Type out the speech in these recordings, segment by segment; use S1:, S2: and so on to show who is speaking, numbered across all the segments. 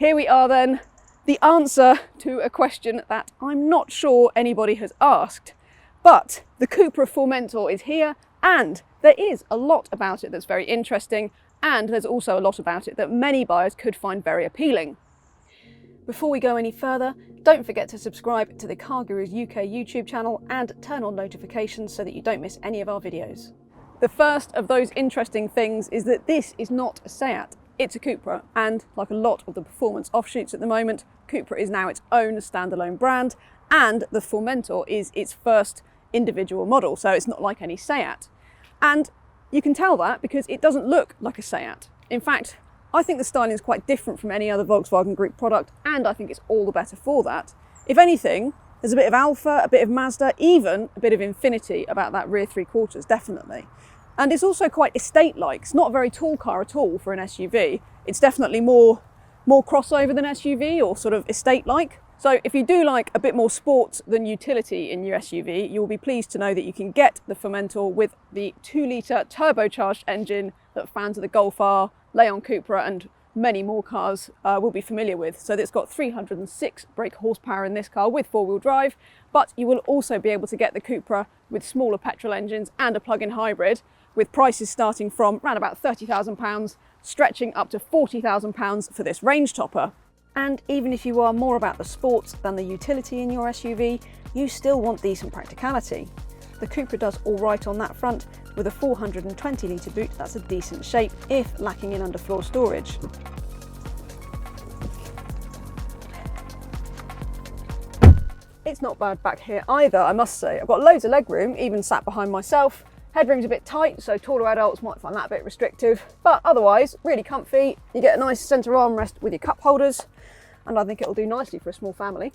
S1: here we are then, the answer to a question that I'm not sure anybody has asked. But the Cupra Formentor is here, and there is a lot about it that's very interesting, and there's also a lot about it that many buyers could find very appealing. Before we go any further, don't forget to subscribe to the CarGurus UK YouTube channel and turn on notifications so that you don't miss any of our videos. The first of those interesting things is that this is not a Seat, it's a Cupra, and like a lot of the performance offshoots at the moment, Cupra is now its own standalone brand, and the Formentor is its first individual model, so it's not like any Seat. And you can tell that because it doesn't look like a Seat. In fact, I think the styling is quite different from any other Volkswagen Group product, and I think it's all the better for that. If anything, there's a bit of Alfa, a bit of Mazda, even a bit of Infiniti about that rear three quarters, definitely. And it's also quite estate-like. It's not a very tall car at all for an SUV. It's definitely more crossover than SUV, or sort of estate-like. So if you do like a bit more sport than utility in your SUV, you will be pleased to know that you can get the Formentor with the 2-litre turbocharged engine that fans of the Golf R, Leon Cupra and many more cars will be familiar with. So it's got 306 brake horsepower in this car with 4-wheel drive, but you will also be able to get the Cupra with smaller petrol engines and a plug-in hybrid, with prices starting from around about £30,000, stretching up to £40,000 for this range topper. And even if you are more about the sports than the utility in your SUV, you still want decent practicality. The Cupra does all right on that front. With a 420-litre boot, that's a decent shape if lacking in underfloor storage. It's not bad back here either, I must say. I've got loads of legroom, even sat behind myself. Headroom's a bit tight, so taller adults might find that a bit restrictive, but otherwise really comfy. You get a nice centre armrest with your cup holders, and I think it'll do nicely for a small family.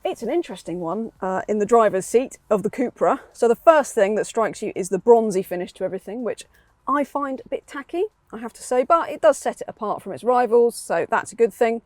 S1: It's an interesting one in the driver's seat of the Cupra. So the first thing that strikes you is the bronzy finish to everything, which I find a bit tacky, I have to say, but it does set it apart from its rivals, so that's a good thing.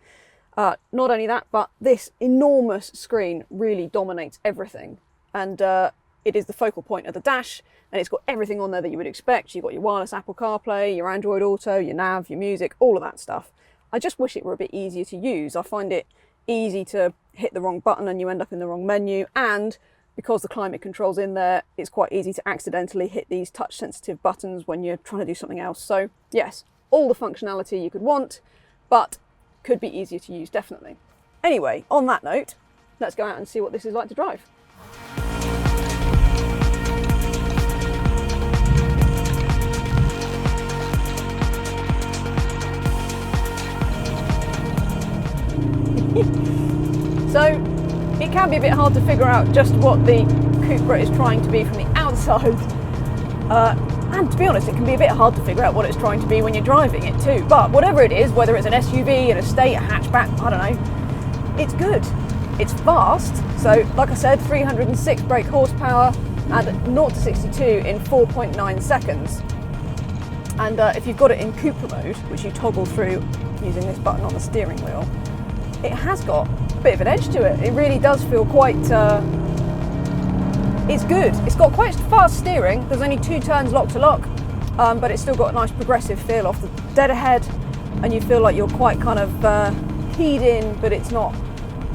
S1: Not only that, but this enormous screen really dominates everything, and it is the focal point of the dash, and it's got everything on there that you would expect. You've got your wireless Apple CarPlay, your Android Auto, your nav, your music, all of that stuff. I just wish it were a bit easier to use. I find it easy to hit the wrong button and you end up in the wrong menu, and because the climate control's in there, it's quite easy to accidentally hit these touch sensitive buttons when you're trying to do something else. So yes, all the functionality you could want, but could be easier to use, definitely. Anyway, on that note, let's go out and see what this is like to drive. So it can be a bit hard to figure out just what the Cupra is trying to be from the outside, and to be honest, it can be a bit hard to figure out what it's trying to be when you're driving it too. But whatever it is, whether it's an SUV, an estate, a hatchback, I don't know, it's good. It's fast, so like I said, 306 brake horsepower and 0 to 62 in 4.9 seconds. And if you've got it in Cupra mode, which you toggle through using this button on the steering wheel, it has got a bit of an edge to it. It really does feel quite, it's good. It's got quite fast steering. There's only 2 turns lock to lock, but it's still got a nice progressive feel off the dead ahead, and you feel like you're quite kind of keyed in, but it's not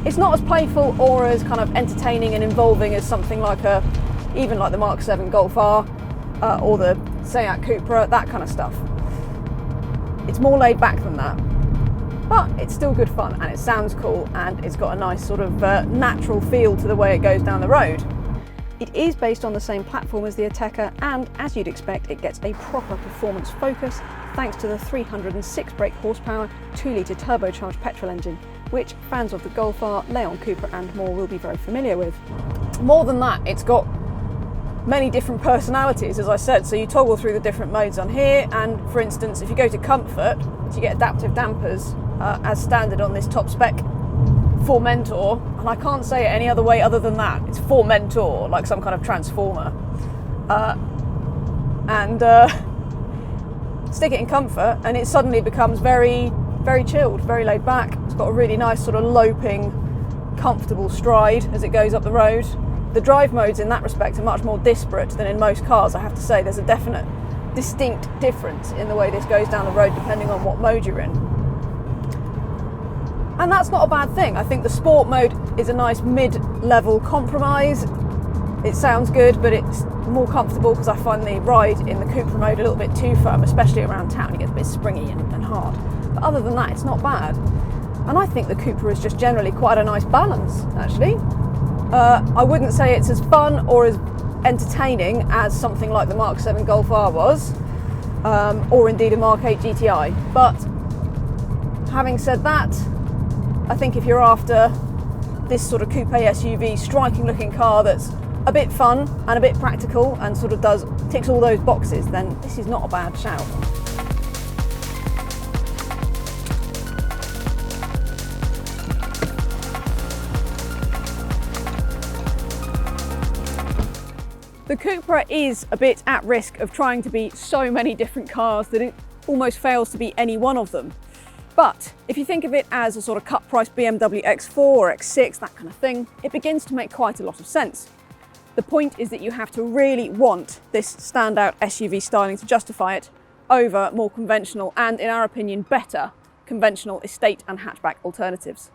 S1: as playful or as kind of entertaining and involving as something like even like the Mark 7 Golf R or the Seat Cupra, that kind of stuff. It's more laid back than that. But it's still good fun, and it sounds cool, and it's got a nice sort of natural feel to the way it goes down the road. It is based on the same platform as the Ateca, and as you'd expect, it gets a proper performance focus thanks to the 306 brake horsepower 2-litre turbocharged petrol engine, which fans of the Golf R, Leon Cupra and more will be very familiar with. More than that, it's got many different personalities, as I said, so you toggle through the different modes on here, and for instance, if you go to comfort, you get adaptive dampers as standard on this top spec Formentor, and I can't say it any other way other than that. It's Formentor, like some kind of transformer. Stick it in comfort and it suddenly becomes very, very chilled, very laid back. It's got a really nice sort of loping, comfortable stride as it goes up the road. The drive modes in that respect are much more disparate than in most cars, I have to say. There's a definite, distinct difference in the way this goes down the road depending on what mode you're in. And that's not a bad thing. I think the sport mode is a nice mid-level compromise. It sounds good, but it's more comfortable because I find the ride in the Cupra mode a little bit too firm, especially around town. It gets a bit springy and hard. But other than that, it's not bad. And I think the Cupra is just generally quite a nice balance, actually. I wouldn't say it's as fun or as entertaining as something like the Mark 7 Golf R was, or indeed a Mark 8 GTI. But having said that, I think if you're after this sort of coupe SUV, striking looking car that's a bit fun and a bit practical and sort of ticks all those boxes, then this is not a bad shout. The Cupra is a bit at risk of trying to be so many different cars that it almost fails to be any one of them. But if you think of it as a sort of cut price BMW X4 or X6, that kind of thing, it begins to make quite a lot of sense. The point is that you have to really want this standout SUV styling to justify it over more conventional and, in our opinion, better conventional estate and hatchback alternatives.